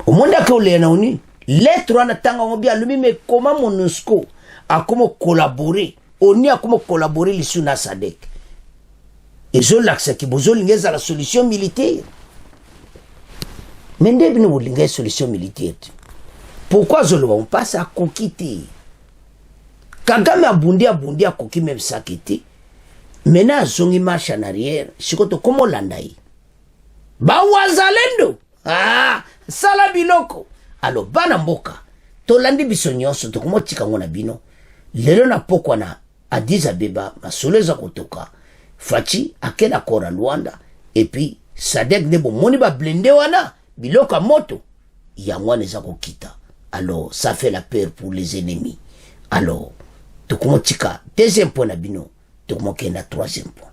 au monde que olé na oni lettre wana tanga ngobi alumi mais comment MONUSCO a comment collaborer oni a comment collaborer lisu na Sadek ils ont l'accès qui bozo lingeza la solution militaire mais ndebe no lingeza solution militaire. Pourquoi on passe à Kokiti? Kagame abundi à Koki même sakiti. Maintenant, zongi marche en arrière. Sikoto komo landai. Ba wazalendo. Ah, sala biloko. Alors, bana mboka. To landi biso nyonso to komo tika ngona bino. Lelo na pokwa na Addis Abeba masoleza kotoka. Fachi akena kora Luanda et puis Sadek nebo moni ba blende wana biloka moto. Yangwa neza kokita. Alors, ça fait la peur pour les ennemis. Alors, tu commences deuxième point na bino, tu commences na troisième point.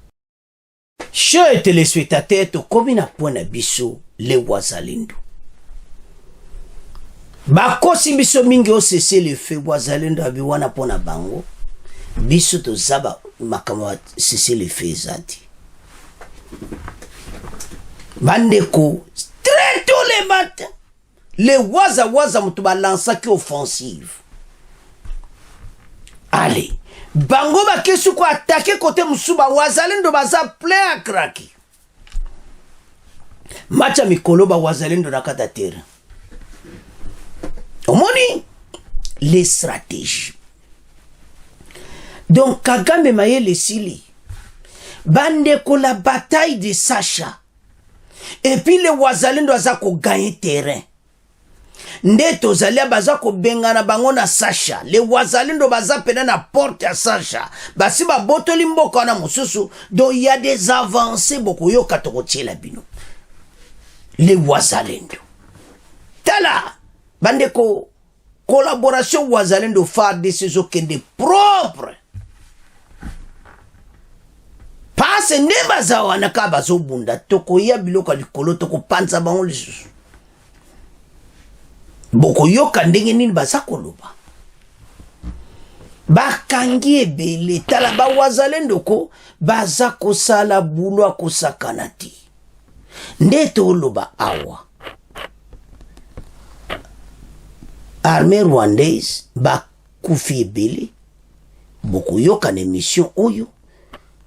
Chers téléspectateurs, tu commences na point na biso les wazalendo. Bakosi biso mingi o cessé le feu wazalendo abiwana pona bango. Biso to zaba makama cessé le feu zati. Bandeko très tôt les matins. Les waza mutuba lança qui offensive. Allez, bango ba kesu ko attaquer côté musuba wazalendo baza plein à craquer. Macha mikolo ba wazalendo na kata terre. Omoni les stratégies. Donc Kagame maye les sili. Bande ko la bataille de Sacha. Et puis les wazalendo aza ko gagner terrain. Ndeto zalia baza ko bengana bango na Sacha le wazalendo baza pena na porte ya Sacha basi ba botoli mboko na mususu donc il y a des avancées beaucoup yo katoko tiela bino le wazalendo tala bandeko collaboration wazalendo fa décision kende propre passe ndemba za wana ka bazo bunda toko ya biloko likolo toko panza bango lisusu boko yoka ndenge nini baza koloba bakangi ebele tala ba wazalendo ko baza kosala bulo akosakana ti nde toloba awa armée rwandaise bakufi ebele boko yoka na émission oyo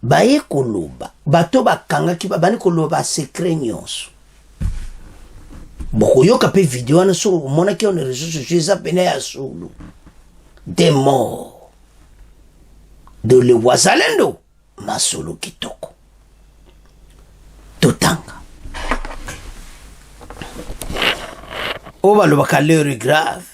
baye koloba bato bakangaki babani koloba secret nyonso boko yoka pe vidéo na so mona ki on réseaux sociaux ça pena ya solo des morts de le wazalendo masolo kitoko totanga oba lo bakaleur grave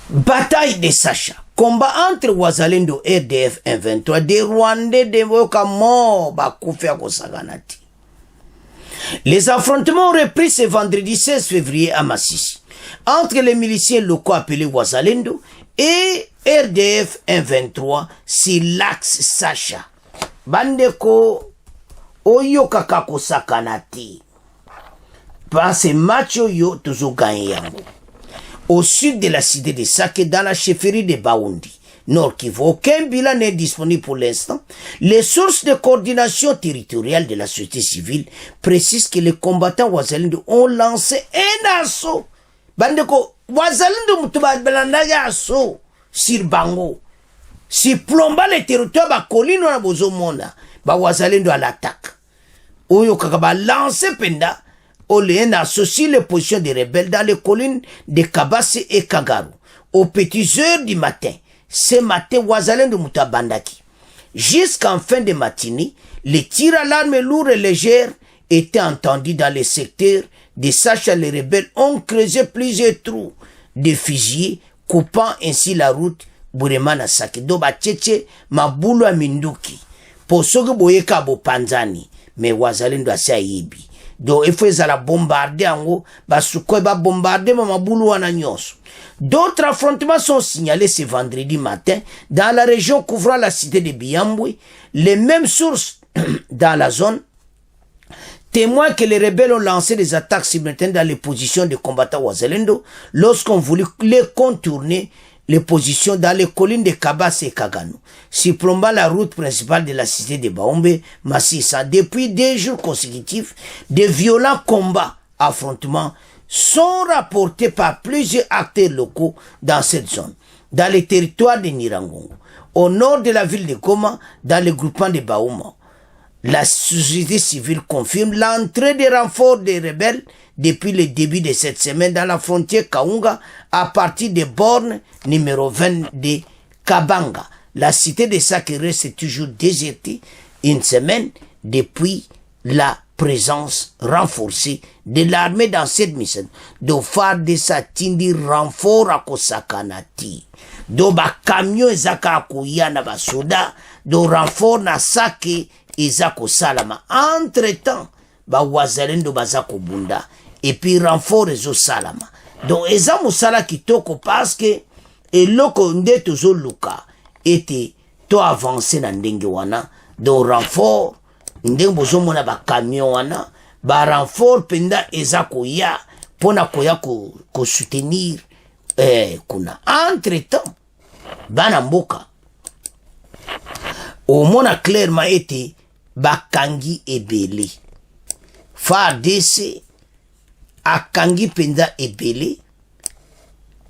bataille de Sacha combat entre wazalendo RDF 23 des Rwandais de voka mort bakufa kosaganati. Les affrontements ont repris ce vendredi 16 février à Masisi entre les miliciens locaux appelés Wazalendo et RDF 23 sur l'axe Sacha. Bandeko oyo kakako sakanati. Par ce match oyo toujours gagné yango. Au sud de la cité de Sake dans la chefferie de Baoundi. Nord Kivu. Aucun bilan n'est disponible pour l'instant. Les sources de coordination territoriale de la société civile précisent que les combattants Wazalendo ont lancé un assaut. Bandeko, Wazalendo mutubalanda ya assaut sur Bango. Si plomba le territoire ba kolino na bozomona, ba Wazalendo à l'attaque. Oyo kaka lancé penda, Olé associe les positions des rebelles dans les collines de Kabase et Kagaru. Aux petites heures du matin, ce matin, Wazalendo mutabandaki. Jusqu'en fin de matinée, les tirs à l'arme lourds et légères étaient entendus dans les secteurs de Sacha, les rebelles ont creusé plusieurs trous de fusillés, coupant ainsi la route Burema Sake. Do ba tchétché mabulu a minduki. Po soge boyeka bo panzani. Mais wazalendo ase ayebi. Do il faut la bombarder ango, ba sukoi ba bombarder mabulu wana nyonso. D'autres affrontements sont signalés ce vendredi matin dans la région couvrant la cité de Biambwe. Les mêmes sources dans la zone témoignent que les rebelles ont lancé des attaques simultanées dans les positions des combattants wazalendo lorsqu'on voulait les contourner les positions dans les collines de Kabase et Kagano, surplombant la route principale de la cité de Baombe, Massissa. Depuis 2 jours consécutifs, de violents combats, affrontements sont rapportés par plusieurs acteurs locaux dans cette zone, dans les territoires de Nirangongo, au nord de la ville de Goma, dans le groupement de Baouma. La société civile confirme l'entrée des renforts des rebelles depuis le début de cette semaine dans la frontière Kaunga à partir des bornes numéro 20 de Kabanga. La cité de Sake reste toujours désertée une semaine depuis la présence renforcée de l'armée dans cette mission. Do phare de Satindi renfort à Kosakanati. Do ba camion ezaka akuya na basoda. Do renfort na Sake ezako salama. Entre-temps, ba wazalendo bazako bunda. Et puis renfort ezo salama. Donc eza musala kitoko parce que eloko nde tozo luka ete to avancer na ndenge wana. Do renfort ndenge bozo mona ba camion wana ba renfort penda ezako ya pona koya ko soutenir kuna. Entre-temps, bana mboka omona clairement ete bakangi ebele. FARDC akangi penda ebele.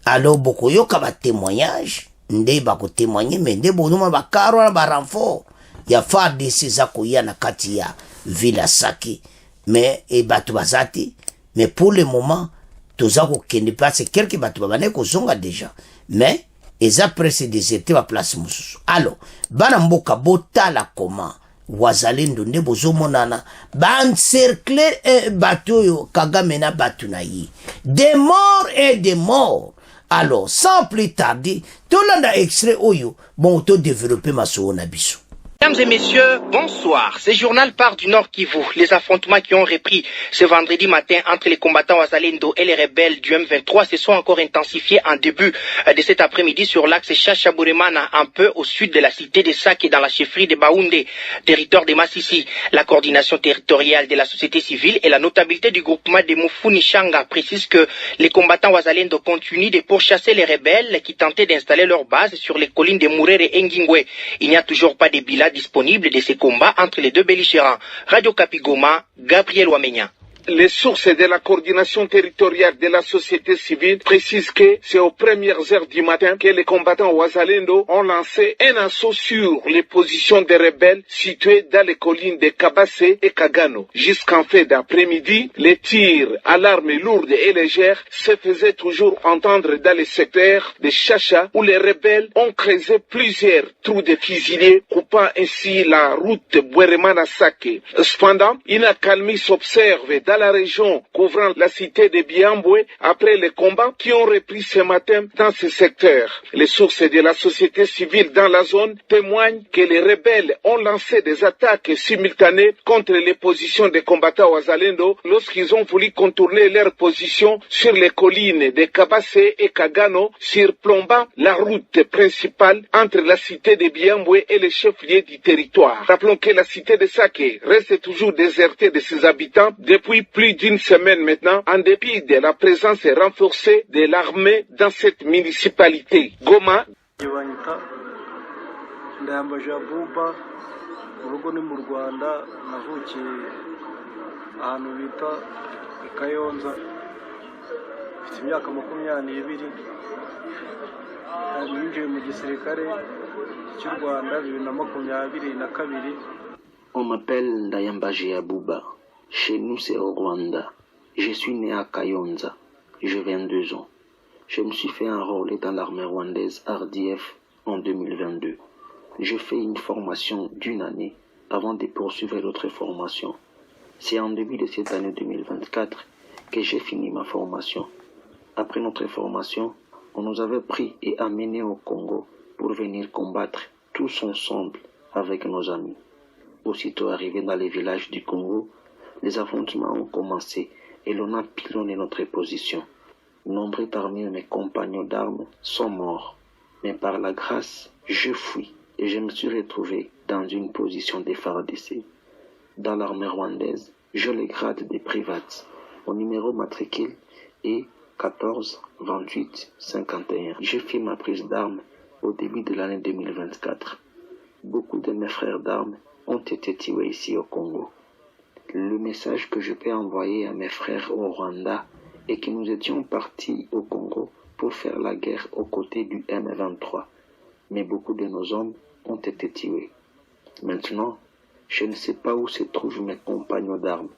Alors boko yoka ba témoignage nde bako témoigner mais nde bonuma ba karo na ba renfort ya FARDC zako ya na kati ya Villa Sake mais e batu bazati. Mais pour le moment tozako kende parce quelques batu babane ko zonga déjà mais eza presse déserté ba place mususu. Alors bana mboka botala comment wazalendo nde bozomonana ba encercler bateau yo Kagame na batu na yi des morts et des morts. Alors sans plus tarder tolanda extrait oyo bon to développer maso na biso. Mesdames et messieurs, bonsoir. Ce journal part du Nord Kivu. Les affrontements qui ont repris ce vendredi matin entre les combattants Wazalendo et les rebelles du M23 se sont encore intensifiés en début de cet après-midi sur l'axe Chacha-Buremana, un peu au sud de la cité de Sake et dans la chefferie de Baoundé, territoire de Massissi. La coordination territoriale de la société civile et la notabilité du groupement de Mufuni-Shanga précisent que les combattants Wazalendo continuent de pourchasser les rebelles qui tentaient d'installer leur base sur les collines de Mourere et Ngingwe. Il n'y a toujours pas de bilan disponible de ces combats entre les deux belligérants. Radio Kapigoma, Gabriel Wamenya. Les sources de la coordination territoriale de la société civile précisent que c'est aux premières heures du matin que les combattants Wazalendo ont lancé un assaut sur les positions des rebelles situées dans les collines de Kabase et Kagano. Jusqu'en fin d'après-midi, les tirs à l'arme lourde et légère se faisaient toujours entendre dans les secteurs de Chacha où les rebelles ont creusé plusieurs trous de fusiliers coupant ainsi la route Bweremana-Sake. Cependant, une accalmie s'observe dans la région couvrant la cité de Biambwe après les combats qui ont repris ce matin dans ce secteur. Les sources de la société civile dans la zone témoignent que les rebelles ont lancé des attaques simultanées contre les positions des combattants Wazalendo lorsqu'ils ont voulu contourner leurs positions sur les collines de Kabase et Kagano, surplombant la route principale entre la cité de Biambwe et le chef-lieu du territoire. Rappelons que la cité de Sake reste toujours désertée de ses habitants depuis plus d'une semaine maintenant, en dépit de la présence renforcée de l'armée dans cette municipalité. Goma. On m'appelle Ndayambaji Abouba. Chez nous, c'est au Rwanda. Je suis né à Kayonza. J'ai 22 ans. Je me suis fait enrôler dans l'armée rwandaise RDF en 2022. Je fais une formation d'1 année avant de poursuivre l'autre formation. C'est en début de cette année 2024 que j'ai fini ma formation. Après notre formation, on nous avait pris et amenés au Congo pour venir combattre tous ensemble avec nos amis. Aussitôt arrivés dans les villages du Congo, les affrontements ont commencé et l'on a pilonné notre position. Nombreux parmi mes compagnons d'armes sont morts, mais par la grâce, je fuis et je me suis retrouvé dans une position défardissée. Dans l'armée rwandaise, je le grade de privates. Mon numéro matricule est 14 28 51. J'ai fait ma prise d'armes au début de l'année 2024. Beaucoup de mes frères d'armes ont été tués ici au Congo. Le message que je peux envoyer à mes frères au Rwanda est que nous étions partis au Congo pour faire la guerre aux côtés du M23. Mais beaucoup de nos hommes ont été tués. Maintenant, je ne sais pas où se trouvent mes compagnons d'armes,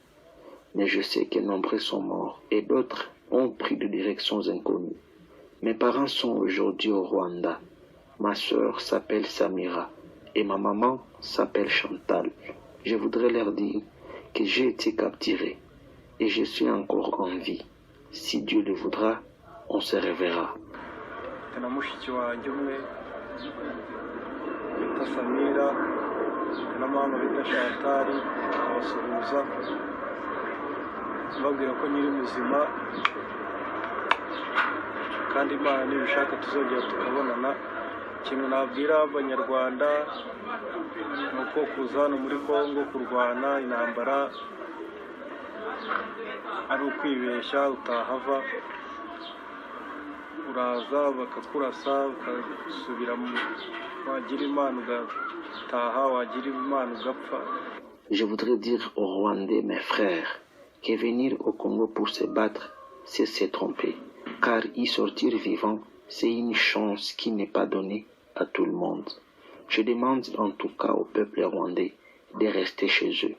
mais je sais que nombreux sont morts et d'autres ont pris de directions inconnues. Mes parents sont aujourd'hui au Rwanda. Ma sœur s'appelle Samira et ma maman s'appelle Chantal. Je voudrais leur dire que j'ai été capturé et je suis encore en vie. Si Dieu le voudra, on se reverra. babwira ko nyiri muzima kandi Imana nibishaka tuzongera tukabonana. Ikintu nabwira abanyarwanda nuko kuza hano muri Kongo kurwana intambara ari ukwibeshya, utahava uraza bakakurasa ukasubira wagira Imana ugataha, wagira Imana ugapfa. Je voudrais dire aux Rwandais, mes frères, que venir au Congo pour se battre, c'est se tromper. Car y sortir vivant, c'est une chance qui n'est pas donnée à tout le monde. Je demande en tout cas au peuple rwandais de rester chez eux.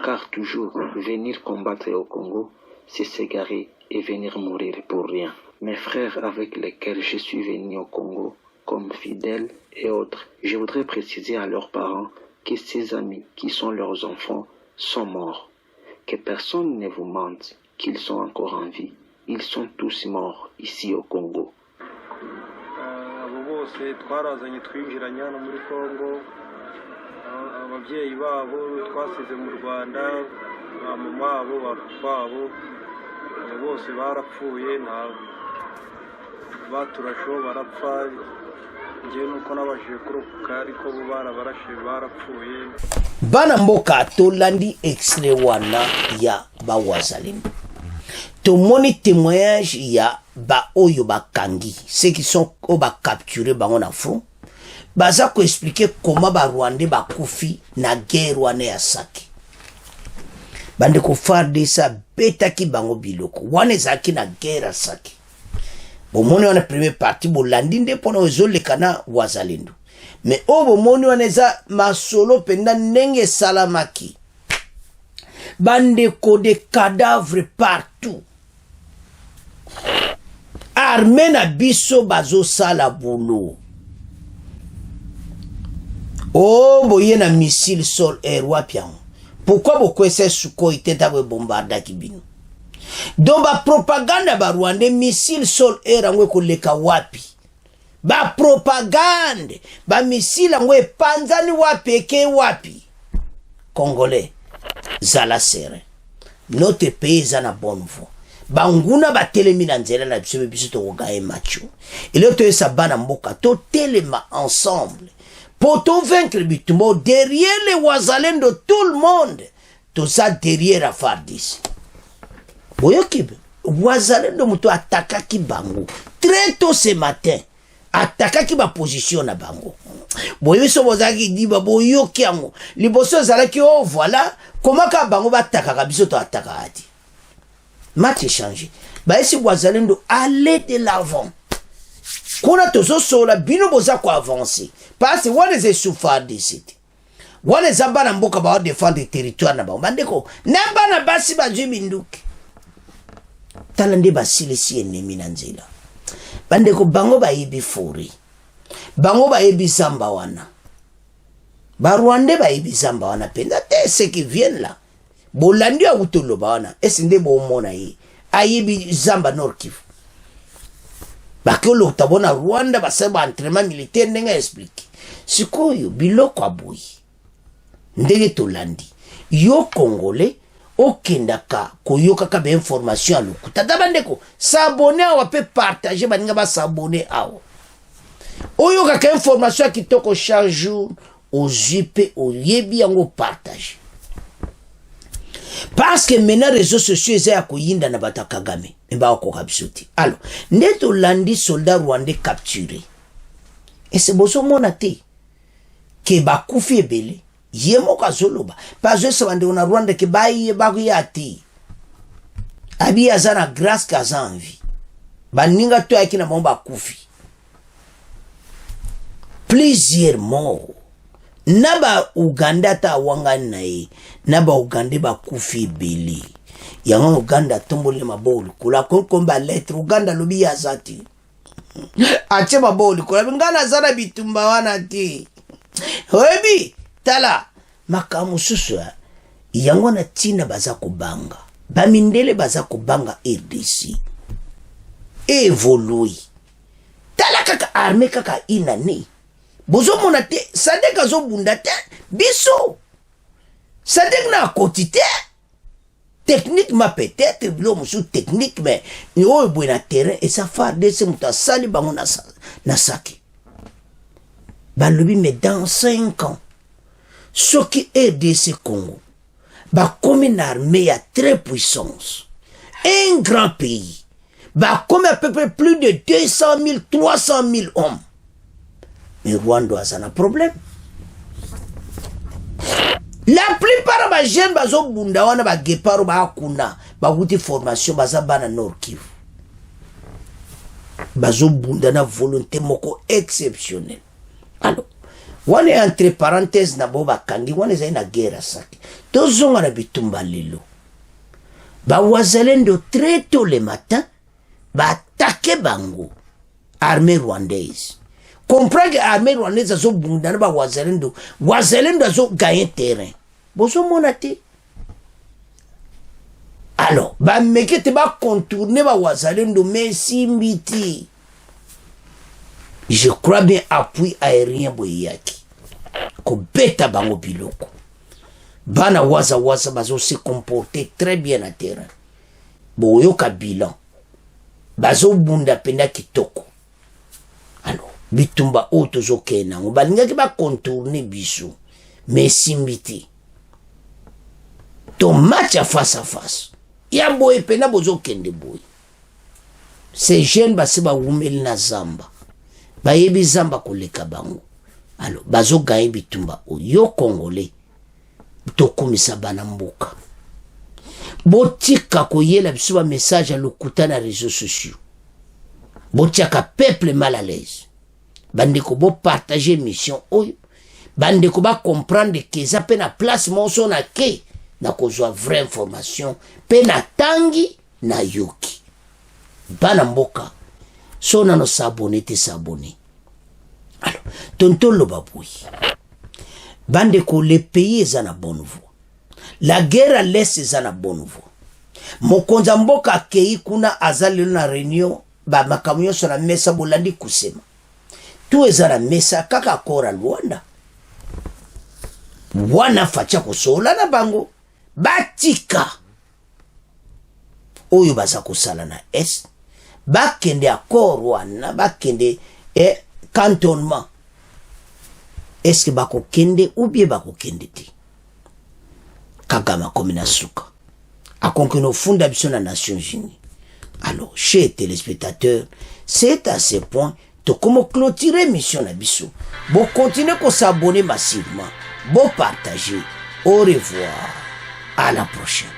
Car toujours venir combattre au Congo, c'est s'égarer et venir mourir pour rien. Mes frères avec lesquels je suis venu au Congo, comme fidèles et autres, je voudrais préciser à leurs parents que ces amis qui sont leurs enfants sont morts. Que personne ne vous mente qu'ils sont encore en vie. Ils sont tous morts ici au Congo. Abo bose twarazanye twinjiranye hano muri Kongo, ababyeyi babo twasize mu Rwanda, mama wabo babo bose barapfuye, nta baturasho barapfa. Ngiye nuko nabashije kurokoka ariko bo barabarashe barapfuye. Bana mboka tolandi extrait wana ya bawazalendo. Tomoni témoignage ya ba oyo bakangi, ceux qui sont au ba capturés bango na front. Baza ko expliquer comment ba Rwandais ba kufi na guerre wana ya Sake. Bande ko farde sa beta ki bango biloko. Wana zaki na guerre ya Sake. Bomoni wana premier parti bolandi nde pona ozole kana wazalendo. Mais obo moni wana za masolo penda nenge salamaki. Bande ko de cadavres partout. Armée na biso bazo sala boulot. Oh boye na missile sol air wapian. Pourquoi beaucoup essaient Sukhoi tenta we bombarda kibino? Donc ba propagande ba Rwanda missile sol air ngwe koleka wapi? Ba propagande ba missile ngwe panzani wapi ke wapi? Congolais zala serre. Notre pays a na bonne voie. Banguna ba telemi na nzela na biso biso to gae macho. Et to esa bana mboka to telema ensemble. Pour tout vaincre Bitumbo, derrière les Wazalendo, tout le monde, tout ça derrière Fardis. Boyoki, Wazalendo muto attaque ki bango. Très tôt ce matin, attaque ki ba position na bango. Boyoki so bozaki di ba boyoki ango. Liboso zalaki oh voilà, comment ka bango ba attaque ka biso to attaque ati. Match changé. Ba esi Wazalendo aller de l'avant. Kuna tozo sola bino boza ko avancer. Parce que wane ze souffrir de cité. Wane zabana mboka ba défendre le territoire na ba. Bandeko, namba na basi ba jibinduki. Talande basile si ennemi na nzela. Bandeko bango ba yebi fori. Bango ba yebi zamba wana. Ba Rwanda ba yebi zamba wana penda te ceux qui viennent là. Bolandi a utolo ba wana. Esinde bo mona yi. ayebi zamba Nord Kivu bakolo tabona Rwanda basaba entraînement militaire ndenge explique sikoyo biloko aboyi ndenge tolandi yo congolais okendaka koyoka ba information alukuta tabandeko s'abonner awa pe partager baninga ba s'abonner awa oyoka ka information kitoko chaque jour ozipe oyebi yango partage parce que maintenant réseaux sociaux eza koyinda na bata Kagame mba okoka bisoti alors ndeto landi soldat rwandais capturé et c'est boso monate ke bakufi ebele yemo kazoloba parce que sabande na Rwanda ke baye bakuyati abi azana grâce kazanvi baninga to yakina bomba kufi plusieurs morts naba Uganda ta wanga nae naba Uganda ba kufi beli yango Uganda tombole mabolu kula konkomba lettre Uganda lobi yazati ache mabolu kula ngana zana bitumba wana ti oyebi tala makamu susu yango na tina baza kubanga bamindele baza kubanga RDC evolui tala kaka armée kaka inani bozo monate sadeka zo bunda te biso sadek na kotite techniquement peut-être l'homme sous technique mais ni o buena terrain et ça fa de se muta sali bango na saki balobi mais dans 5 ans ce qui est RDC Congo ba comme une armée à très puissance un grand pays ba comme à peu près plus de 200 000 300 000 hommes. Mais Rwanda a un problème. La plupart des jeunes bazo bunda wana ba geparo ba kuna ba wuti formation baza bana Nord Kivu. Bazo bunda na volonté moko exceptionnelle. Alors, wana entre parenthèses na boba kangi wana za ina guerre saki. Tozonga na bitumba lelo. Ba wazalendo très tôt le matin ba attaquer bango armée rwandaise. Comprends que l'armée rwandaise a zo bundana ba wazalendo a zo gagné terrain bozo monate alors ba mekete ba contourner ba wazalendo mais simbiti je crois bien appui aérien boyaki ko beta bango biloko bana waza bazo se comporter très bien à terrain boyoka bilan bazo bunda penda kitoko alors bitumba oto zokena balinga ki ba contourner biso mais simbiti to match face à face ya boy pena bozo kende boy ces jeunes ba se ba wumeli na zamba ba yebi zamba koleka bango alors bazo gaye bitumba yo congolais to komisa bana mboka botika koyela biso ba message à lokuta na réseaux sociaux botika peuple mal à l'aise bandeko bo partager mission oyo bandeko ba comprendre que ça pe na place monso na ke na kozwa vraie information pe na tangi na yoki bana mboka so na no s'abonner te s'abonner alors tonton lobaboui bandeko les pays eza na bonne voie la guerre à l'est eza na bonne voie mokonza mboka akei kuna azali na réunion ba makamyo so na mesa bolandi kusema tout ezala mesa kaka kora Rwanda wana facha kosola na bango batika oyo baza kosala na est bakende akor wana bakende cantonnement est-ce que bakokende ou bien bakokende te Kagame komina suka akonkino funda biso na Nations Unies. Alors chers téléspectateurs, c'est à ce point comment clôturer mission na biso. Bon continuer à s'abonner massivement, bon partager. Au revoir, à la prochaine.